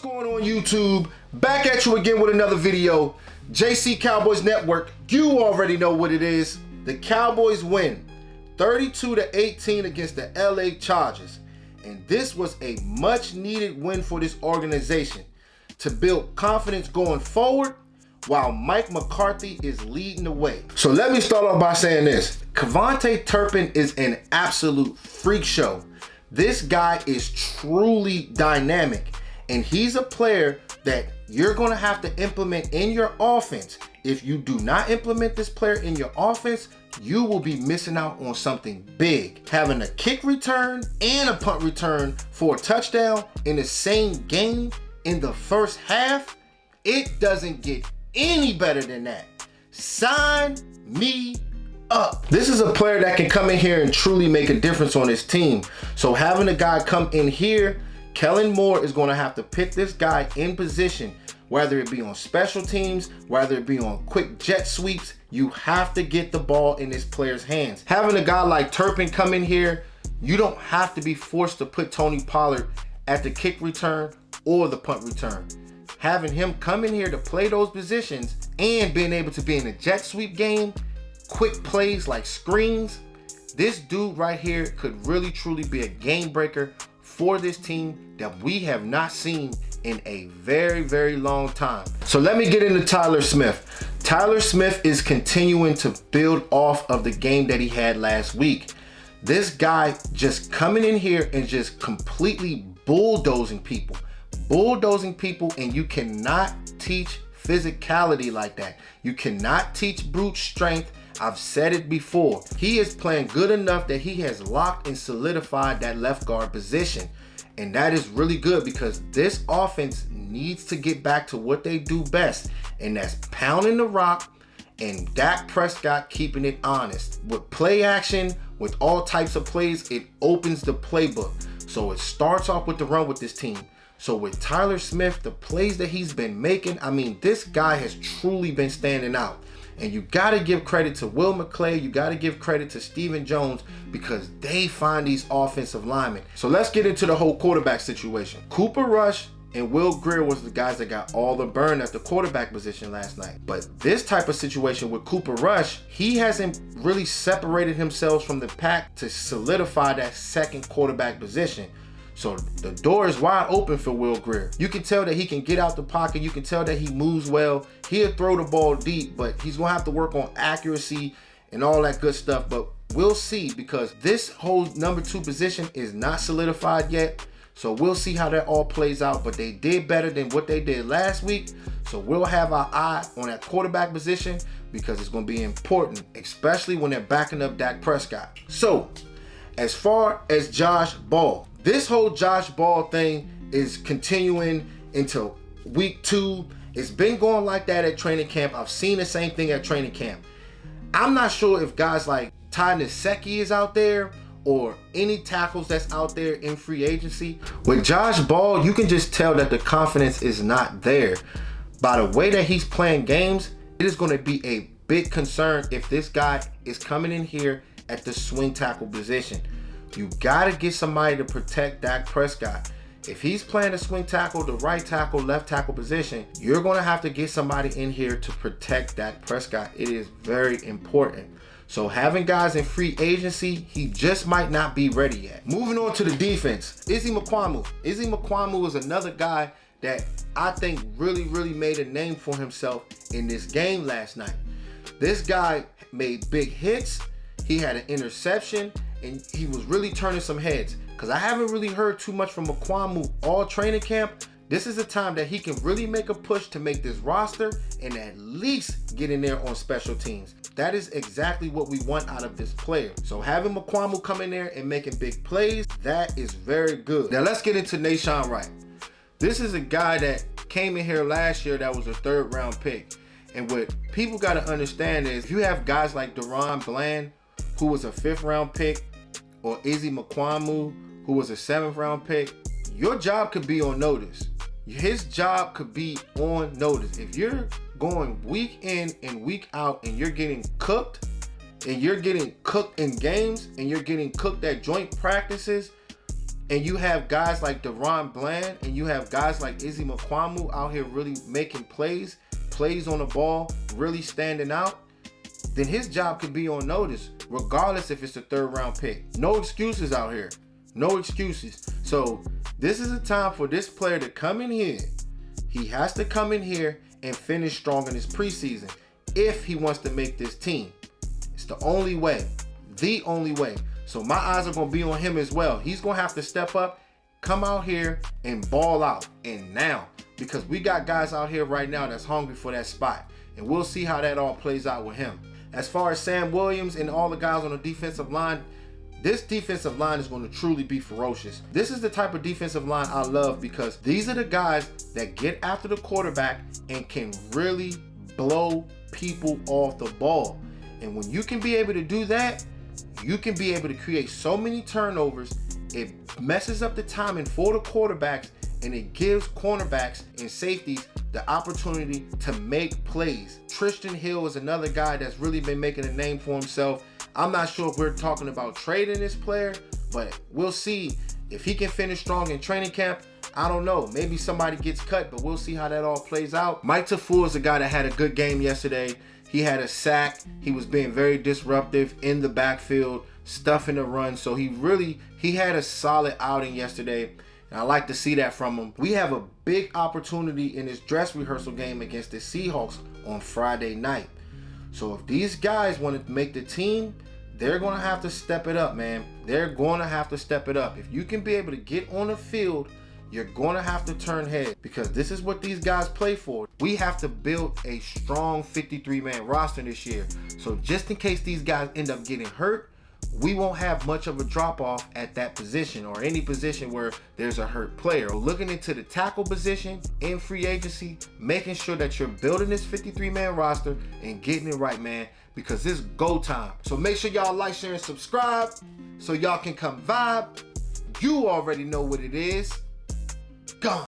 going on YouTube? Back at you again with another video. JC Cowboys Network, you already know what it is. The Cowboys win 32-18 against the LA Chargers. And this was a much needed win for this organization to build confidence going forward while Mike McCarthy is leading the way. So let me start off by saying this. Kavontae Turpin is an absolute freak show. This guy is truly dynamic, and he's a player that you're going to have to implement in your offense. If you do not implement this player in your offense, you will be missing out on something big. Having a kick return and a punt return for a touchdown in the same game in the first half, it doesn't get any better than that. Sign me up. This is a player that can come in here and truly make a difference on his team. So having a guy come in here, Kellen Moore is going to have to pick this guy in position, whether it be on special teams, whether it be on quick jet sweeps. You have to get the ball in this player's hands. Having a guy like Turpin come in here, you don't have to be forced to put Tony Pollard at the kick return or the punt return. Having him come in here to play those positions and being able to be in a jet sweep game, quick plays like screens, this dude right here could really truly be a game breaker for this team that we have not seen in a very, very long time. So let me get into Tyler Smith. Tyler Smith is continuing to build off of the game that he had last week. This guy just coming in here and just completely bulldozing people, and you cannot teach physicality like that. You cannot teach brute strength. I've said it before. He is playing good enough that he has locked and solidified that left guard position. And that is really good because this offense needs to get back to what they do best. And that's pounding the rock and Dak Prescott keeping it honest. With play action, with all types of plays, it opens the playbook. So it starts off with the run with this team. So with Tyler Smith, the plays that he's been making, I mean, this guy has truly been standing out. And you got to give credit to Will McClay. You got to give credit to Stephen Jones because they find these offensive linemen. So let's get into the whole quarterback situation. Cooper Rush and Will Grier was the guys that got all the burn at the quarterback position last night. But this type of situation with Cooper Rush, he hasn't really separated himself from the pack to solidify that second quarterback position. So the door is wide open for Will Grier. You can tell that he can get out the pocket. You can tell that he moves well. He'll throw the ball deep, but he's going to have to work on accuracy and all that good stuff. But we'll see because this whole number 2 position is not solidified yet. So we'll see how that all plays out. But they did better than what they did last week. So we'll have our eye on that quarterback position because it's going to be important, especially when they're backing up Dak Prescott. So as far as Josh Ball, this whole Josh Ball thing is continuing into week 2. It's been going like that at training camp. I've seen the same thing at training camp. I'm not sure if guys like Ty Nsekhe is out there or any tackles that's out there in free agency. With Josh Ball, you can just tell that the confidence is not there. By the way that he's playing games, it is going to be a big concern if this guy is coming in here at the swing tackle position. You got to get somebody to protect Dak Prescott. If he's playing the swing tackle, the right tackle, left tackle position, you're going to have to get somebody in here to protect Dak Prescott. It is very important. So having guys in free agency, he just might not be ready yet. Moving on to the defense, Izzy Mukuamu. Izzy Mukuamu is another guy that I think really made a name for himself in this game last night. This guy made big hits. He had an interception. And he was really turning some heads because I haven't really heard too much from Mukuamu all training camp. This is a time that he can really make a push to make this roster and at least get in there on special teams. That is exactly what we want out of this player. So having Mukuamu come in there and making big plays, that is very good. Now let's get into Nahshon Wright. This is a guy that came in here last year that was a 3rd round pick. And what people got to understand is if you have guys like Deron Bland, who was a 5th round pick, or Izzy Mukuamu, who was a 7th round pick, your job could be on notice. His job could be on notice. If you're going week in and week out and you're getting cooked, and you're getting cooked in games, and you're getting cooked at joint practices, and you have guys like Deron Bland and you have guys like Izzy Mukuamu out here really making plays on the ball, really standing out, then his job could be on notice, regardless if it's a 3rd round pick. No excuses out here. No excuses. So this is a time for this player to come in here. He has to come in here and finish strong in his preseason if he wants to make this team. It's the only way. The only way. So my eyes are going to be on him as well. He's going to have to step up, come out here and ball out. And now, because we got guys out here right now that's hungry for that spot. And we'll see how that all plays out with him. As far as Sam Williams and all the guys on the defensive line, this defensive line is going to truly be ferocious. This is the type of defensive line I love because these are the guys that get after the quarterback and can really blow people off the ball. And when you can be able to do that, you can be able to create so many turnovers. It messes up the timing for the quarterbacks and it gives cornerbacks and safeties the opportunity to make plays. Tristan Hill is another guy that's really been making a name for himself. I'm not sure if we're talking about trading this player, but we'll see if he can finish strong in training camp. I don't know. Maybe somebody gets cut, but we'll see how that all plays out. Mike Tafur is a guy that had a good game yesterday. He had a sack. He was being very disruptive in the backfield, stuffing the run. So he had a solid outing yesterday. And I like to see that from him. We have a big opportunity in this dress rehearsal game against the Seahawks on Friday night. So if these guys want to make the team, they're going to have to step it up, man. They're going to have to step it up. If you can be able to get on the field, you're going to have to turn heads because this is what these guys play for. We have to build a strong 53-man roster this year. So just in case these guys end up getting hurt, we won't have much of a drop-off at that position or any position where there's a hurt player. Looking into the tackle position in free agency, making sure that you're building this 53-man roster and getting it right, man, because it's go time. So make sure y'all like, share, and subscribe so y'all can come vibe. You already know what it is. Gone.